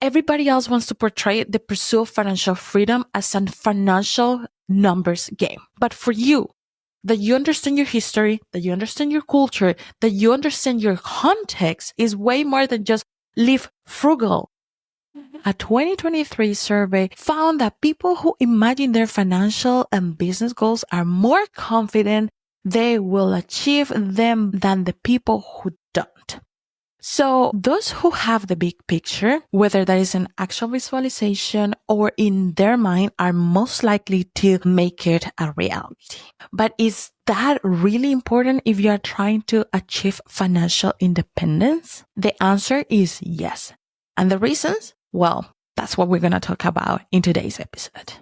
everybody else wants to portray the pursuit of financial freedom as a financial numbers game. But for you, that you understand your history, that you understand your culture, that you understand your context is way more than just live frugal. A 2023 survey found that people who imagine their financial and business goals are more confident they will achieve them than the people who don't. So those who have the big picture, whether that is an actual visualization or in their mind, are most likely to make it a reality. But is that really important if you are trying to achieve financial independence? The answer is yes. And the reasons? Well, that's what we're going to talk about in today's episode.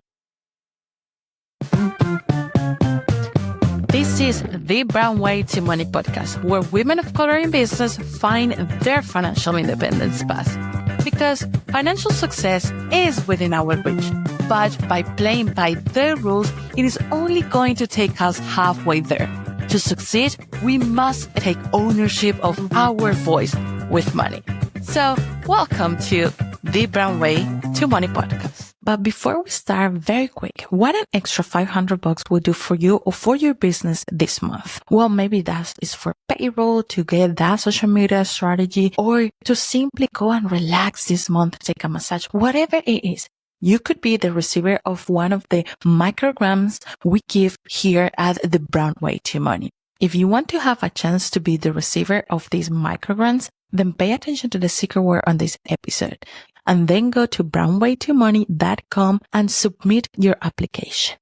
This is the Brown Way to Money podcast, where women of color in business find their financial independence path. Because financial success is within our reach, but by playing by their rules, it is only going to take us halfway there. To succeed, we must take ownership of our voice with money. So, welcome to the Brown Way to Money podcast. But before we start, very quick, what an extra $500 will do for you or for your business this month? Well, maybe that is for payroll, to get that social media strategy, or to simply go and relax this month, take a massage, whatever it is. You could be the receiver of one of the micrograms we give here at the Brown Way to Money. If you want to have a chance to be the receiver of these micrograms, then pay attention to the secret word on this episode, and then go to brownwaytomoney.com and submit your application.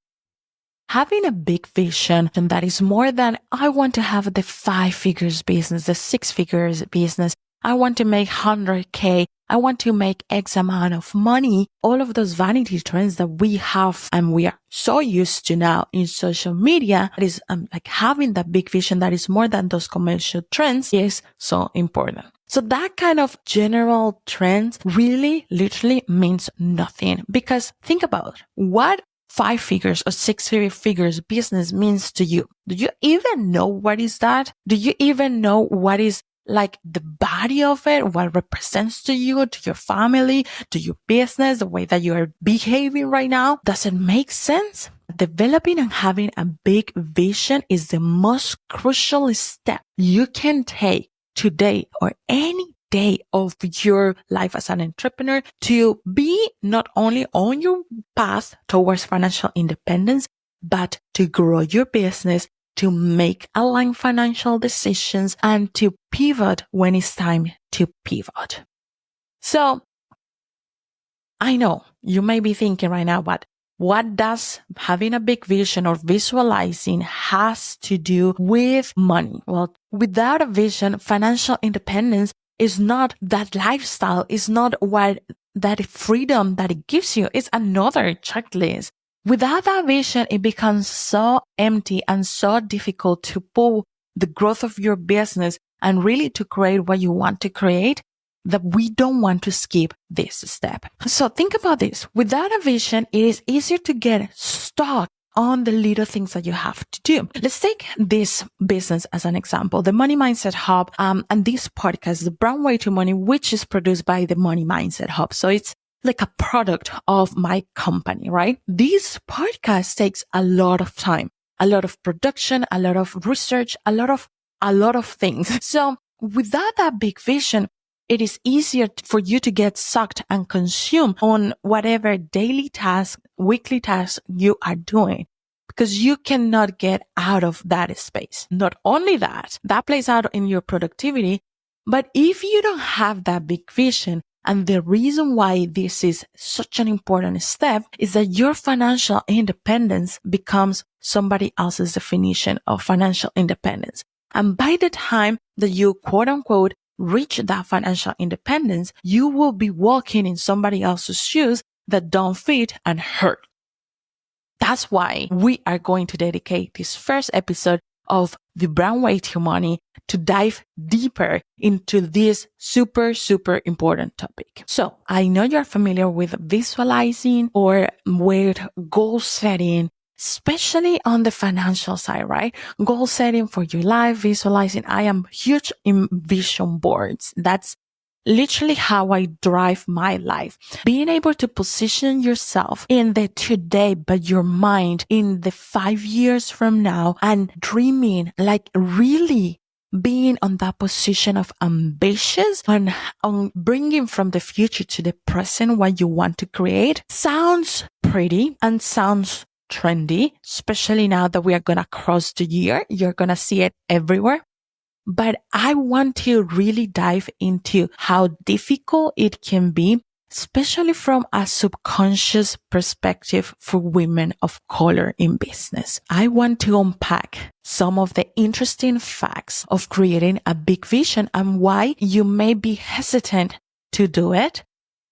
Having a big vision that is more than, I want to have the 5 figures business, the 6 figures business, I want to make 100K, I want to make X amount of money, all of those vanity trends that we have and we are so used to now in social media, that is like having that big vision that is more than those commercial trends is so important. So that kind of general trend really literally means nothing, because think about what 5 figures or 6 figures business means to you. Do you even know what is that? Do you even know what is like the body of it, what represents to you, to your family, to your business, the way that you are behaving right now? Does it make sense? Developing and having a big vision is the most crucial step you can take today or any day of your life as an entrepreneur to be not only on your path towards financial independence, but to grow your business, to make aligned financial decisions, and to pivot when it's time to pivot. So I know you may be thinking right now, but what does having a big vision or visualizing has to do with money? Well, without a vision, financial independence is not that lifestyle, is not what that freedom that it gives you. It's another checklist. Without that vision, it becomes so empty and so difficult to pull the growth of your business and really to create what you want to create, that we don't want to skip this step. So think about this. Without a vision, it is easier to get stuck on the little things that you have to do. Let's take this business as an example, the Money Mindset Hub, and this podcast, the Brown Way to Money, which is produced by the Money Mindset Hub. So it's like a product of my company, right? This podcast takes a lot of time, a lot of production, a lot of research, a lot of things. So without that big vision, it is easier for you to get sucked and consumed on whatever daily task, weekly task you are doing, because you cannot get out of that space. Not only that plays out in your productivity, but if you don't have that big vision, and the reason why this is such an important step is that your financial independence becomes somebody else's definition of financial independence. And by the time that you quote unquote reach that financial independence, you will be walking in somebody else's shoes that don't fit and hurt. That's why we are going to dedicate this first episode of the Brown Way to Money to dive deeper into this super, super important topic. So I know you're familiar with visualizing or with goal setting, especially on the financial side, right? Goal setting for your life, visualizing. I am huge in vision boards. That's literally how I drive my life. Being able to position yourself in the today, but your mind in the 5 years from now, and dreaming, like really being on that position of ambitious on bringing from the future to the present what you want to create, sounds pretty and sounds trendy, especially now that we are going to cross the year. You're going to see it everywhere. But I want to really dive into how difficult it can be, especially from a subconscious perspective for women of color in business. I want to unpack some of the interesting facts of creating a big vision and why you may be hesitant to do it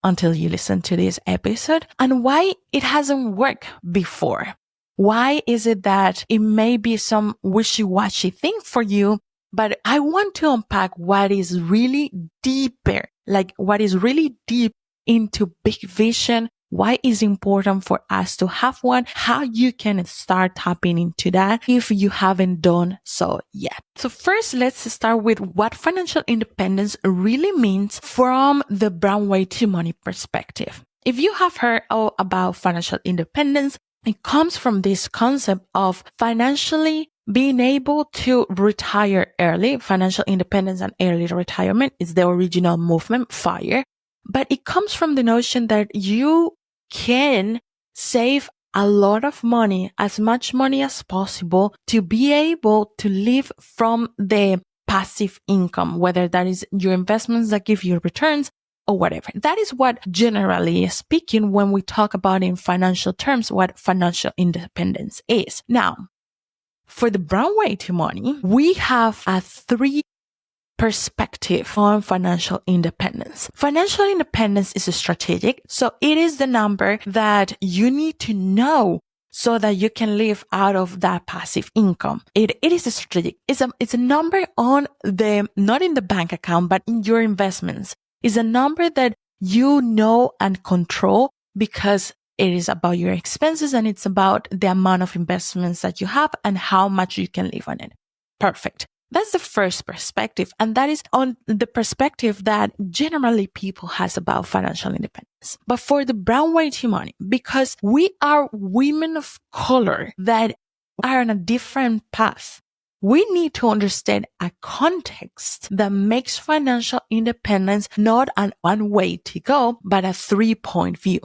until you listen to this episode, and why it hasn't worked before. Why is it that it may be some wishy-washy thing for you? But I want to unpack what is really deeper, like what is really deep into big vision, why it's important for us to have one, how you can start tapping into that if you haven't done so yet. So first, let's start with what financial independence really means from the brown way to money perspective. If you have heard about financial independence, it comes from this concept of financially being able to retire early. Financial independence and early retirement is the original movement, FIRE. But it comes from the notion that you can save a lot of money, as much money as possible, to be able to live from the passive income, whether that is your investments that give you returns or whatever. That is what, generally speaking, when we talk about in financial terms, what financial independence is. Now, for the brown way to money, we have a 3 perspective on financial independence. Financial independence is strategic. So it is the number that you need to know so that you can live out of that passive income. It is a strategic. It's a number on not in the bank account, but in your investments. It's a number that you know and control because it is about your expenses and it's about the amount of investments that you have and how much you can live on it. Perfect. That's the first perspective. And that is on the perspective that generally people has about financial independence. But for the brown way to money, because we are women of color that are on a different path, we need to understand a context that makes financial independence not an one way to go, but a 3-point view.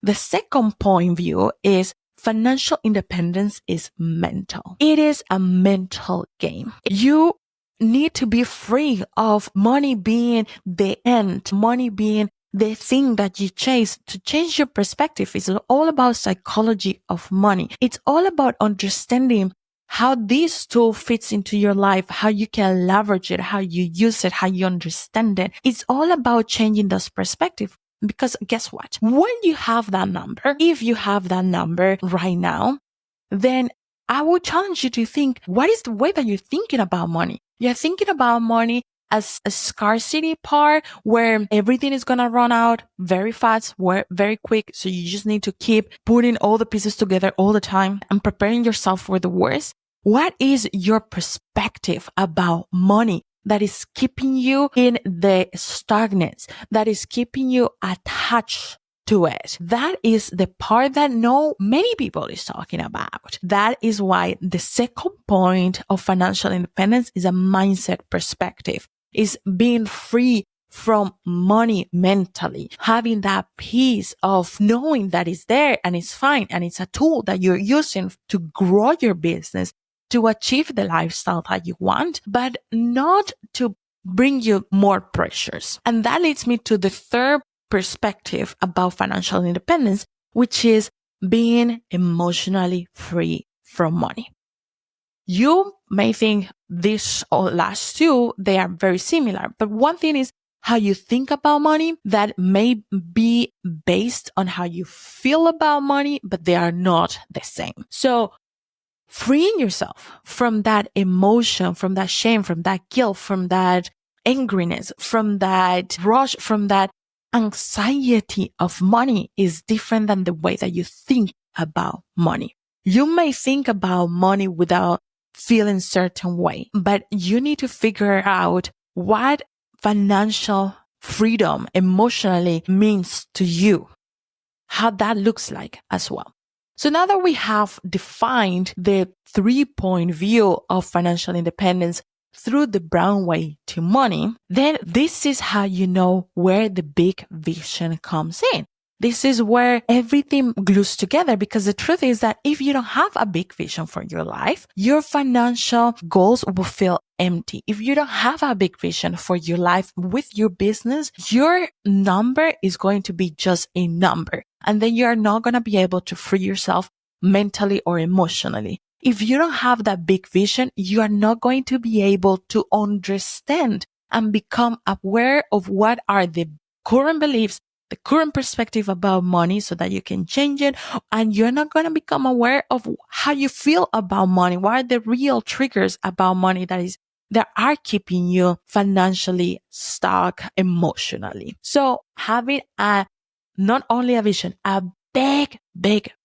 The second point view is financial independence is mental. It is a mental game. You need to be free of money being the end, money being the thing that you chase. To change your perspective, it's all about psychology of money. It's all about understanding how this tool fits into your life, how you can leverage it, how you use it, how you understand it. It's all about changing this perspective. Because guess what? When you have that number, if you have that number right now, then I would challenge you to think, what is the way that you're thinking about money? You're thinking about money as a scarcity part where everything is going to run out very fast, very quick. So you just need to keep putting all the pieces together all the time and preparing yourself for the worst. What is your perspective about money that is keeping you in the stagnance, that is keeping you attached to it? That is the part that many people is talking about. That is why the second point of financial independence is a mindset perspective, is being free from money mentally, having that peace of knowing that it's there and it's fine and it's a tool that you're using to grow your business, to achieve the lifestyle that you want, but not to bring you more pressures. And that leads me to the third perspective about financial independence, which is being emotionally free from money. You may think these last two, they are very similar, but one thing is how you think about money that may be based on how you feel about money, but they are not the same. So freeing yourself from that emotion, from that shame, from that guilt, from that angriness, from that rush, from that anxiety of money is different than the way that you think about money. You may think about money without feeling certain way, but you need to figure out what financial freedom emotionally means to you, how that looks like as well. So now that we have defined the 3-point view of financial independence through the brown way to money, then this is how you know where the big vision comes in. This is where everything glues together, because the truth is that if you don't have a big vision for your life, your financial goals will feel empty. If you don't have a big vision for your life with your business, your number is going to be just a number. And then you are not going to be able to free yourself mentally or emotionally. If you don't have that big vision, you are not going to be able to understand and become aware of what are the current beliefs, the current perspective about money, so that you can change it. And you're not going to become aware of how you feel about money. What are the real triggers about money that are keeping you financially stuck emotionally? So having not only a vision, a big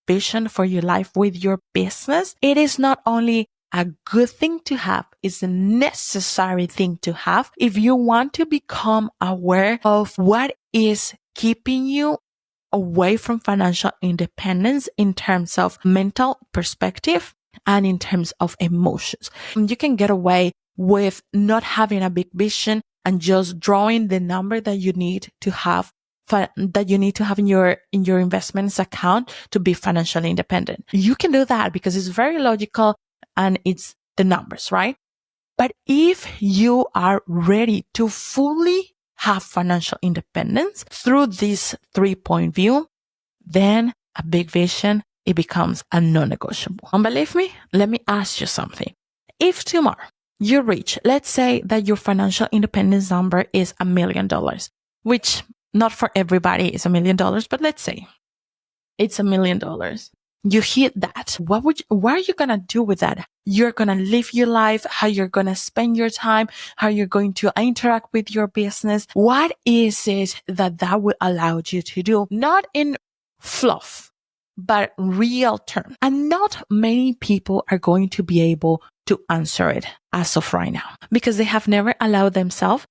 vision for your life with your business, it is not only a good thing to have, it's a necessary thing to have if you want to become aware of what is keeping you away from financial independence in terms of mental perspective and in terms of emotions. You can get away with not having a big vision and just drawing the number that you need to have in your investments account to be financially independent. You can do that because it's very logical and it's the numbers, right? But if you are ready to fully have financial independence through this 3-point view, then a big vision, it becomes a non-negotiable. And believe me, let me ask you something. If tomorrow you reach, let's say that your financial independence number is $1 million, which not for everybody is $1 million, but let's say it's $1 million. You hit that. What are you going to do with that? You're going to live your life, how you're going to spend your time, how you're going to interact with your business. What is it that will allow you to do? Not in fluff, but real term. And not many people are going to be able to answer it as of right now, because they have never allowed themselves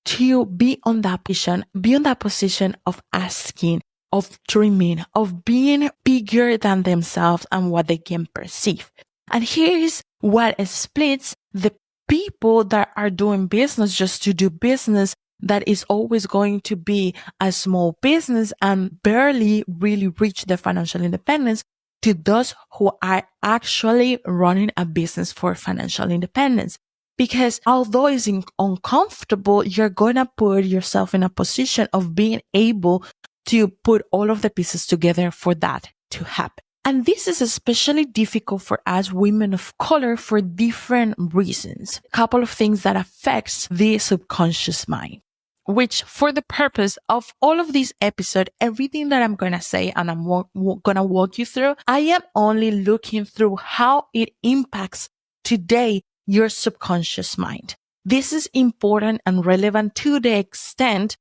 to be on that position of asking, of dreaming, of being bigger than themselves and what they can perceive. And here is what splits the people that are doing business just to do business, that is always going to be a small business and barely really reach their financial independence, to those who are actually running a business for financial independence. Because although it's uncomfortable, you're going to put yourself in a position of being able to put all of the pieces together for that to happen. And this is especially difficult for us women of color for different reasons. A couple of things that affects the subconscious mind, which for the purpose of all of this episode, everything that I'm going to say and I'm going to walk you through, I am only looking through how it impacts today your subconscious mind. This is important and relevant to the extent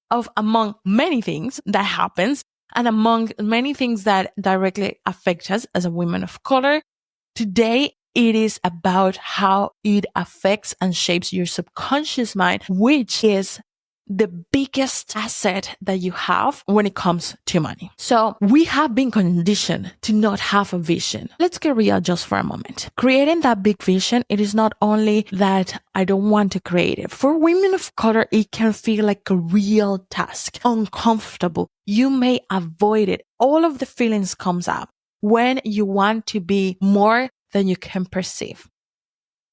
of, among many things that happens and among many things that directly affect us as a woman of color. Today, it is about how it affects and shapes your subconscious mind, which is the biggest asset that you have when it comes to money. So we have been conditioned to not have a vision. Let's get real just for a moment. Creating that big vision, it is not only that I don't want to create it. For women of color, it can feel like a real task, uncomfortable. You may avoid it. All of the feelings comes up when you want to be more than you can perceive.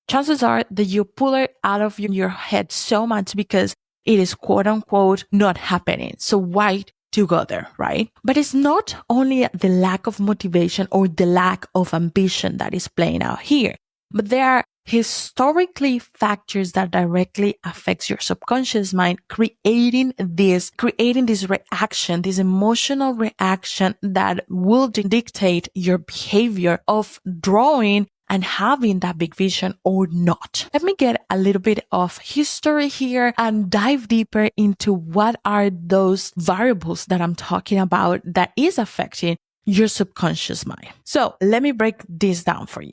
Chances are that you pull it out of your head so much because it is quote unquote not happening. So why to go there, right? But it's not only the lack of motivation or the lack of ambition that is playing out here, but there are historically factors that directly affects your subconscious mind, creating this reaction, this emotional reaction that will dictate your behavior of drawing and having that big vision or not. Let me get a little bit of history here and dive deeper into what are those variables that I'm talking about that is affecting your subconscious mind. So let me break this down for you.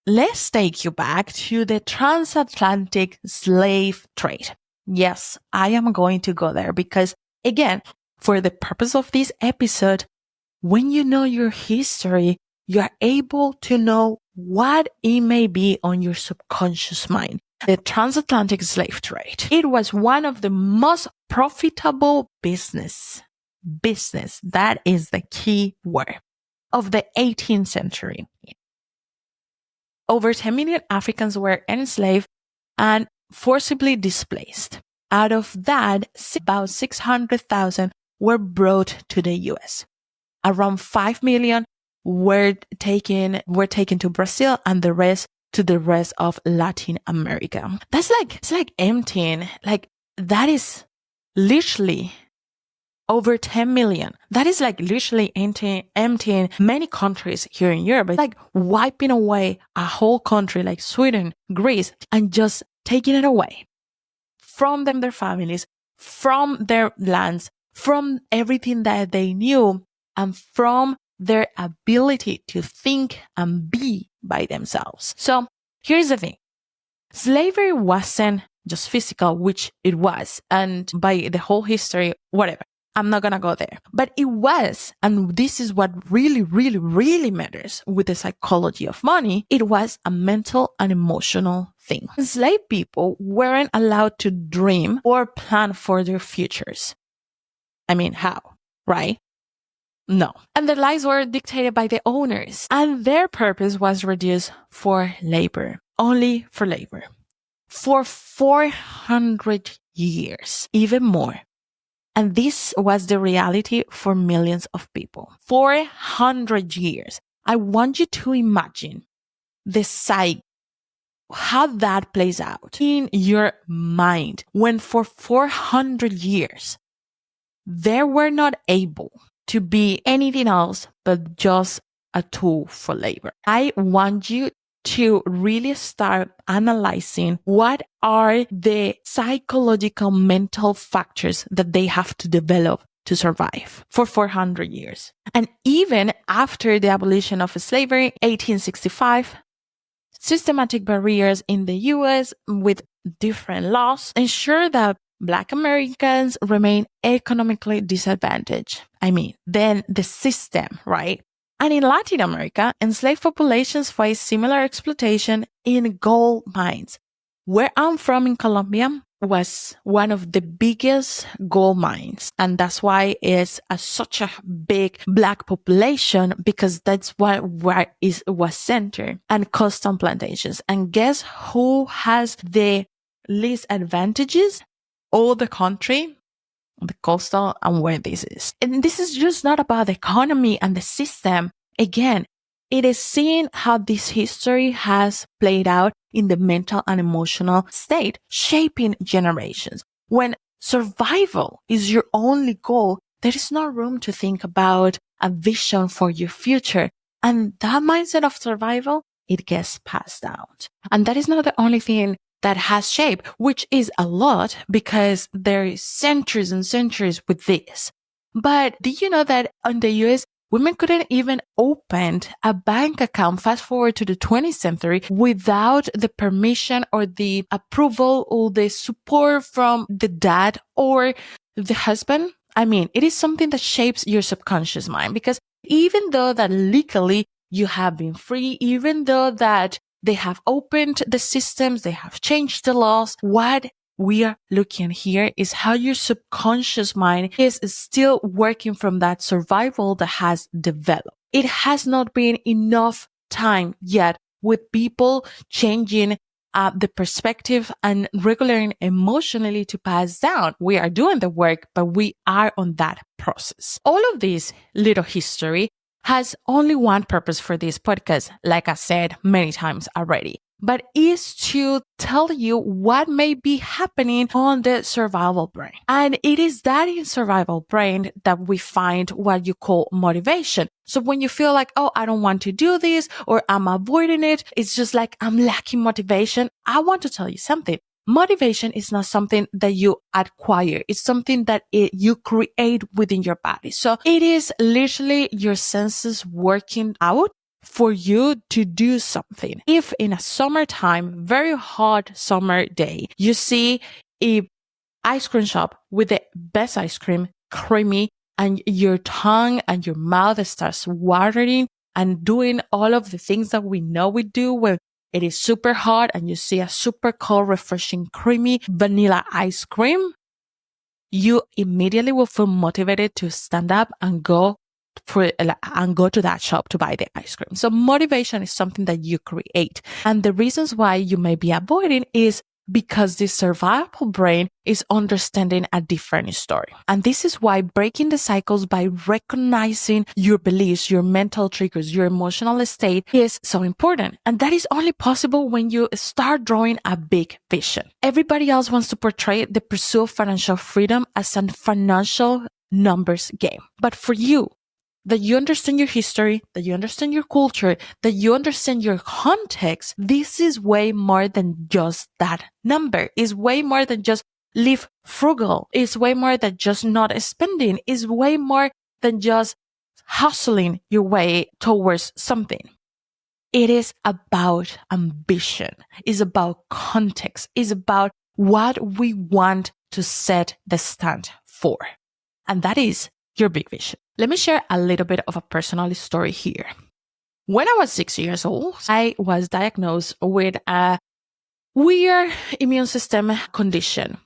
Let's take you back to the transatlantic slave trade. Yes, I am going to go there because, again, for the purpose of this episode, when you know your history, you are able to know what it may be on your subconscious mind. The transatlantic slave trade. It was one of the most profitable business. That is the key word of the 18th century. Over 10 million Africans were enslaved and forcibly displaced. Out of that, about 600,000 were brought to the US. Around 5 million were taken to Brazil and the rest to the rest of Latin America. It's like emptying. Like that is literally over 10 million. That is like literally emptying many countries here in Europe. It's like wiping away a whole country like Sweden, Greece, and just taking it away from them, their families, from their lands, from everything that they knew, and from their ability to think and be by themselves. So here's the thing. Slavery wasn't just physical, which it was, and by the whole history, whatever. I'm not going to go there. But it was, and this is what really, really, really matters with the psychology of money, it was a mental and emotional thing. Enslaved people weren't allowed to dream or plan for their futures. I mean, how? Right? No. And their lives were dictated by the owners, and their purpose was reduced for labor, only for labor. For 400 years, even more. And this was the reality for millions of people. 400 years. I want you to imagine the psyche, how that plays out in your mind when for 400 years, they were not able to be anything else but just a tool for labor. I want you to really start analyzing what are the psychological mental factors that they have to develop to survive for 400 years. And even after the abolition of slavery, 1865, systematic barriers in the US with different laws ensure that Black Americans remain economically disadvantaged. Then the system, right? And in Latin America, enslaved populations face similar exploitation in gold mines. Where I'm from in Colombia was one of the biggest gold mines. And that's why it's such a big Black population, because that's where it was centered, and custom plantations. And guess who has the least advantages? All the country, the coastal, and where this is. And this is just not about the economy and the system. Again, it is seeing how this history has played out in the mental and emotional state, shaping generations. When survival is your only goal, there is no room to think about a vision for your future. And that mindset of survival, it gets passed out. And that is not the only thing that has shaped, which is a lot because there is centuries and centuries with this. But did you know that in the US, women couldn't even open a bank account, fast forward to the 20th century, without the permission or the approval or the support from the dad or the husband? It is something that shapes your subconscious mind, because even though that legally you have been free, even though that they have opened the systems, they have changed the laws, what we are looking here is how your subconscious mind is still working from that survival that has developed. It has not been enough time yet with people changing the perspective and regulating emotionally to pass down. We are doing the work, but we are on that process. All of this little history has only one purpose for this podcast, like I said many times already, but is to tell you what may be happening on the survival brain. And it is that in survival brain that we find what you call motivation. So when you feel like, oh, I don't want to do this, or I'm avoiding it, it's just like I'm lacking motivation. I want to tell you something. Motivation is not something that you acquire. It's something that you create within your body. So it is literally your senses working out for you to do something. If in a summertime, very hot summer day, you see a ice cream shop with the best ice cream, creamy, and your tongue and your mouth starts watering and doing all of the things that we know we do when it is super hot and you see a super cold, refreshing, creamy vanilla ice cream, you immediately will feel motivated to stand up and go to that shop to buy the ice cream. So motivation is something that you create. And the reasons why you may be avoiding is because the survival brain is understanding a different story. And this is why breaking the cycles by recognizing your beliefs, your mental triggers, your emotional state is so important. And that is only possible when you start drawing a big vision. Everybody else wants to portray the pursuit of financial freedom as a financial numbers game. But for you, that you understand your history, that you understand your culture, that you understand your context, this is way more than just that number. It's way more than just live frugal. It's way more than just not spending. It's way more than just hustling your way towards something. It is about ambition. It's about context. It's about what we want to set the stand for. And that is your big vision. Let me share a little bit of a personal story here. When I was 6 years old, I was diagnosed with a weird immune system condition.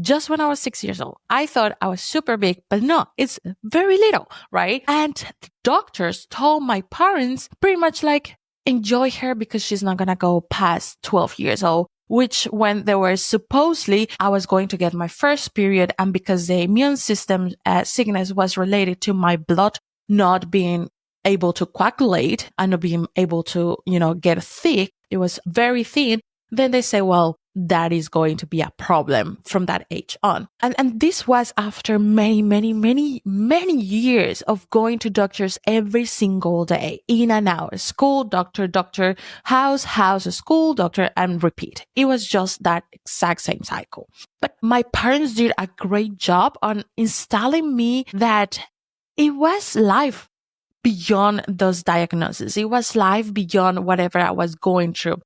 Just when I was 6 years old, I thought I was super big, but no, it's very little, right? And the doctors told my parents pretty much like, enjoy her because she's not going to go past 12 years old. Which when they were supposedly, I was going to get my first period, and because the immune system sickness was related to my blood not being able to coagulate and not being able to, get thick, it was very thin. Then they say, well, that is going to be a problem from that age on. And this was after many, many, many, many years of going to doctors every single day, in and out, school, doctor, house, school, doctor, and repeat. It was just that exact same cycle. But my parents did a great job on installing me that it was life beyond those diagnoses. It was life beyond whatever I was going through.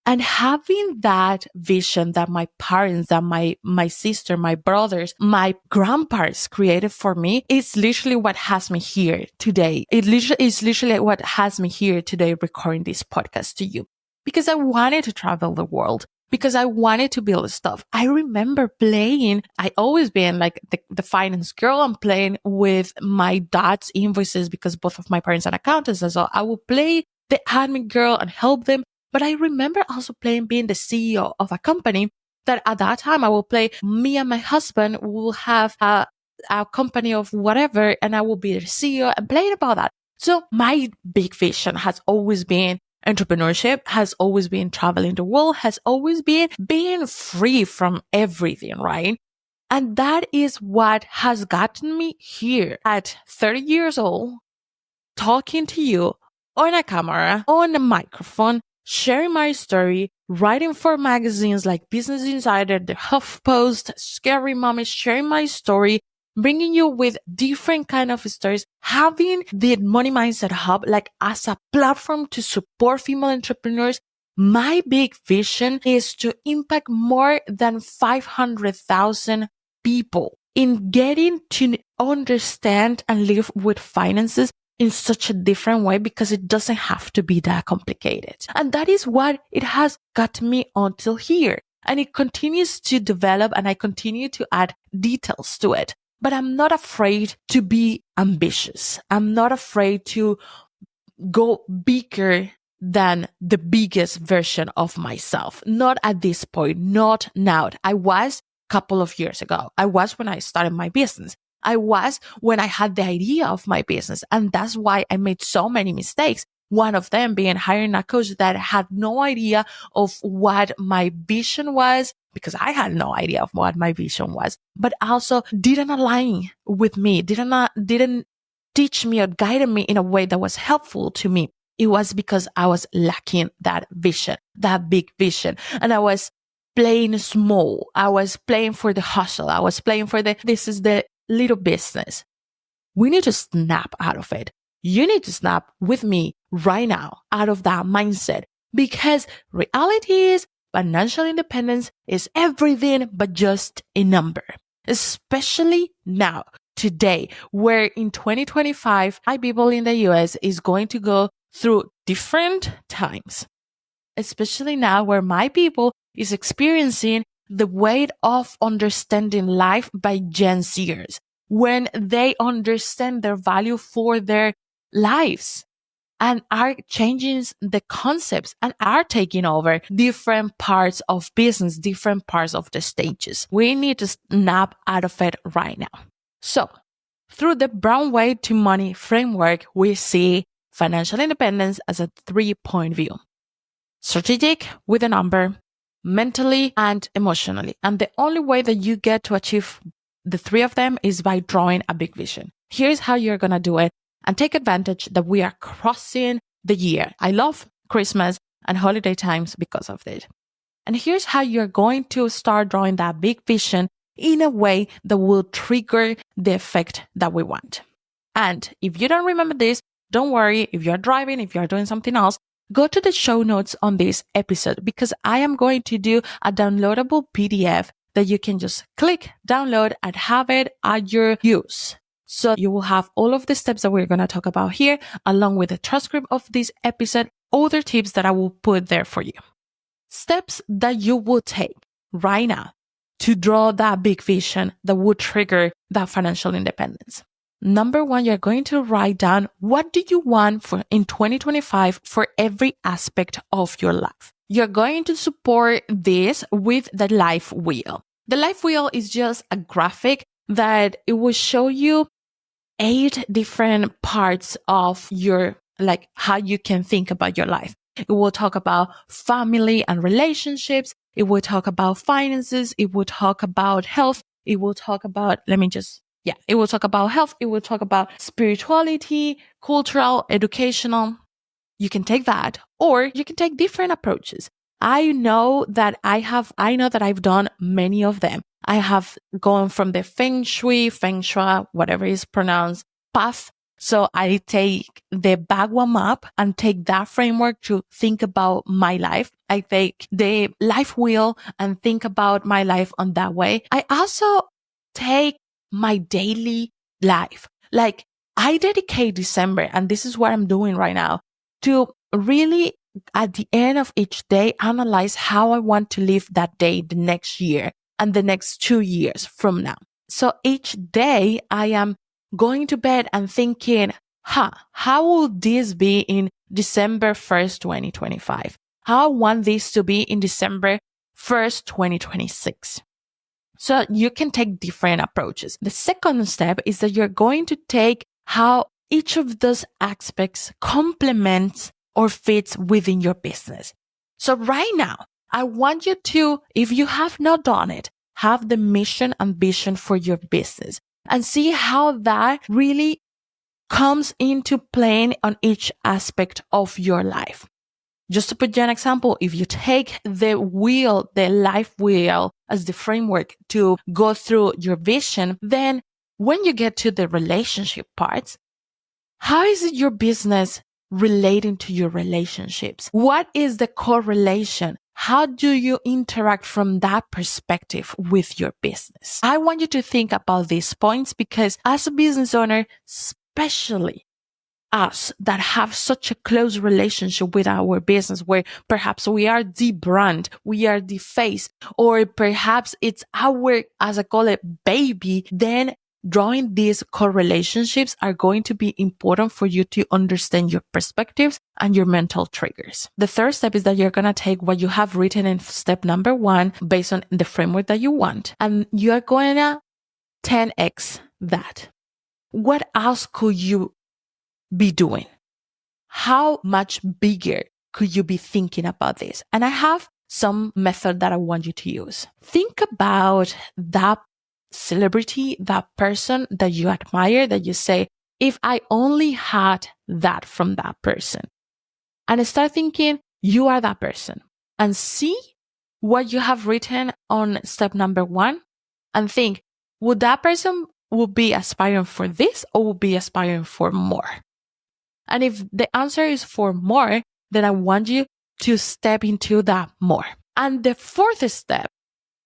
And having that vision that my parents, that my sister, my brothers, my grandparents created for me is literally what has me here today. It is literally what has me here today recording this podcast to you. Because I wanted to travel the world. Because I wanted to build stuff. I remember playing, I always been like the finance girl and playing with my dad's invoices because both of my parents are accountants. And so I would play the admin girl and help them. But I remember also being the CEO of a company that at that time I will play, me and my husband will have a company of whatever, and I will be the CEO and playing about that. So my big vision has always been entrepreneurship, has always been traveling the world, has always been being free from everything, right? And that is what has gotten me here at 30 years old, talking to you on a camera, on a microphone, sharing my story, writing for magazines like Business Insider, The HuffPost, Scary Mommy, sharing my story, bringing you with different kind of stories, having the Money Mindset Hub like as a platform to support female entrepreneurs. My big vision is to impact more than 500,000 people in getting to understand and live with finances in such a different way, because it doesn't have to be that complicated. And that is what it has got me until here. And it continues to develop, and I continue to add details to it. But I'm not afraid to be ambitious. I'm not afraid to go bigger than the biggest version of myself. Not at this point, not now. I was a couple of years ago. I was when I started my business. I was when I had the idea of my business. And that's why I made so many mistakes. One of them being hiring a coach that had no idea of what my vision was, because I had no idea of what my vision was, but also didn't align with me, didn't teach me or guide me in a way that was helpful to me. It was because I was lacking that vision, that big vision. And I was playing small. I was playing for the hustle. I was playing for this is the little business. We need to snap out of it. You need to snap with me right now out of that mindset, because reality is financial independence is everything but just a number, especially now, today, where in 2025, my people in the US is going to go through different times, especially now where my people is experiencing the weight of understanding life by Gen Zers when they understand their value for their lives and are changing the concepts and are taking over different parts of business, different parts of the stages. We need to snap out of it right now. So through the Brown Way to Money framework, we see financial independence as a 3-point view: strategic with a number, mentally and emotionally. And the only way that you get to achieve the three of them is by drawing a big vision. Here's how you're going to do it and take advantage that we are crossing the year. I love Christmas and holiday times because of it. And here's how you're going to start drawing that big vision in a way that will trigger the effect that we want. And if you don't remember this, don't worry. If you're driving, if you're doing something else, go to the show notes on this episode because I am going to do a downloadable PDF that you can just click, download, and have it at your use. So you will have all of the steps that we're going to talk about here, along with the transcript of this episode, other tips that I will put there for you. Steps that you will take right now to draw that big vision that would trigger that financial independence. Number one, you're going to write down what do you want for in 2025 for every aspect of your life. You're going to support this with the life wheel. The life wheel is just a graphic that it will show you 8 different parts of your, like how you can think about your life. It will talk about family and relationships. It will talk about finances. It will talk about health. It will talk about, it will talk about health. It will talk about spirituality, cultural, educational. You can take that, or you can take different approaches. I know that I've done many of them. I have gone from the feng shui, whatever is pronounced, path. So I take the Bagua map and take that framework to think about my life. I take the life wheel and think about my life on that way. I also take my daily life. Like I dedicate December, and this is what I'm doing right now, to really at the end of each day, analyze how I want to live that day the next year and the next 2 years from now. So each day I am going to bed and thinking, how will this be in December 1st, 2025? How I want this to be in December 1st, 2026. So you can take different approaches. The second step is that you're going to take how each of those aspects complements or fits within your business. So right now, I want you to, if you have not done it, have the mission and vision for your business and see how that really comes into playing on each aspect of your life. Just to put you an example, if you take the life wheel as the framework to go through your vision, then when you get to the relationship parts, how is it your business relating to your relationships? What is the correlation? How do you interact from that perspective with your business? I want you to think about these points because as a business owner, especially us that have such a close relationship with our business where perhaps we are the brand, we are the face, or perhaps it's our, as I call it, baby, then drawing these correlationships are going to be important for you to understand your perspectives and your mental triggers. The third step is that you're going to take what you have written in step number 1 based on the framework that you want, and you're going to 10x that. What else could you be doing? How much bigger could you be thinking about this? And I have some method that I want you to use. Think about that celebrity, that person that you admire, that you say, if I only had that from that person. And start thinking you are that person and see what you have written on step number 1 and think, would that person will be aspiring for this or will be aspiring for more? And if the answer is for more, then I want you to step into that more. And the fourth step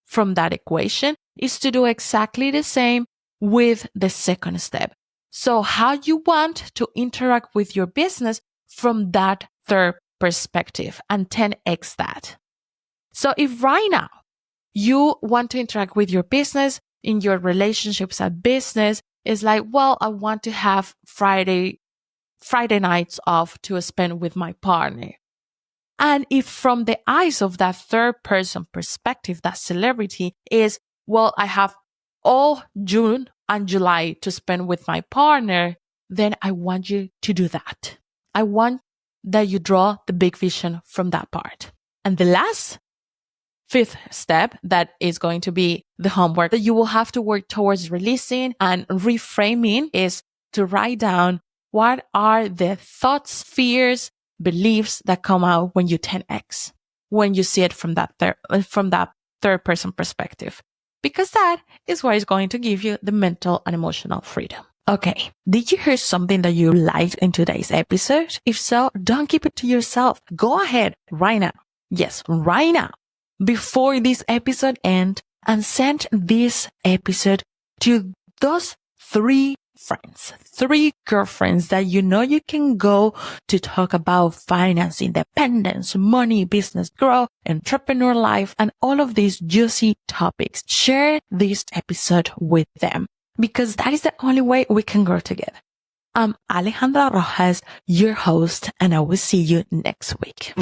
from that equation is to do exactly the same with the second step. So how you want to interact with your business from that third perspective and 10x that. So if right now you want to interact with your business in your relationships at business, it's like, well, I want to have Friday nights off to spend with my partner. And if from the eyes of that third person perspective, that celebrity is, well, I have all June and July to spend with my partner, then I want you to do that. I want that you draw the big vision from that part. And the fifth step, that is going to be the homework that you will have to work towards releasing and reframing, is to write down what are the thoughts, fears, beliefs that come out when you 10x, when you see it from that third person perspective, because that is what is going to give you the mental and emotional freedom. Okay, did you hear something that you liked in today's episode? If so, don't keep it to yourself. Go ahead right now. Yes, right now, before this episode ends, and send this episode to those 3 friends, 3 girlfriends that you know you can go to talk about finance, independence, money, business growth, entrepreneur life, and all of these juicy topics. Share this episode with them, because that is the only way we can grow together. I'm Alejandra Rojas, your host, and I will see you next week.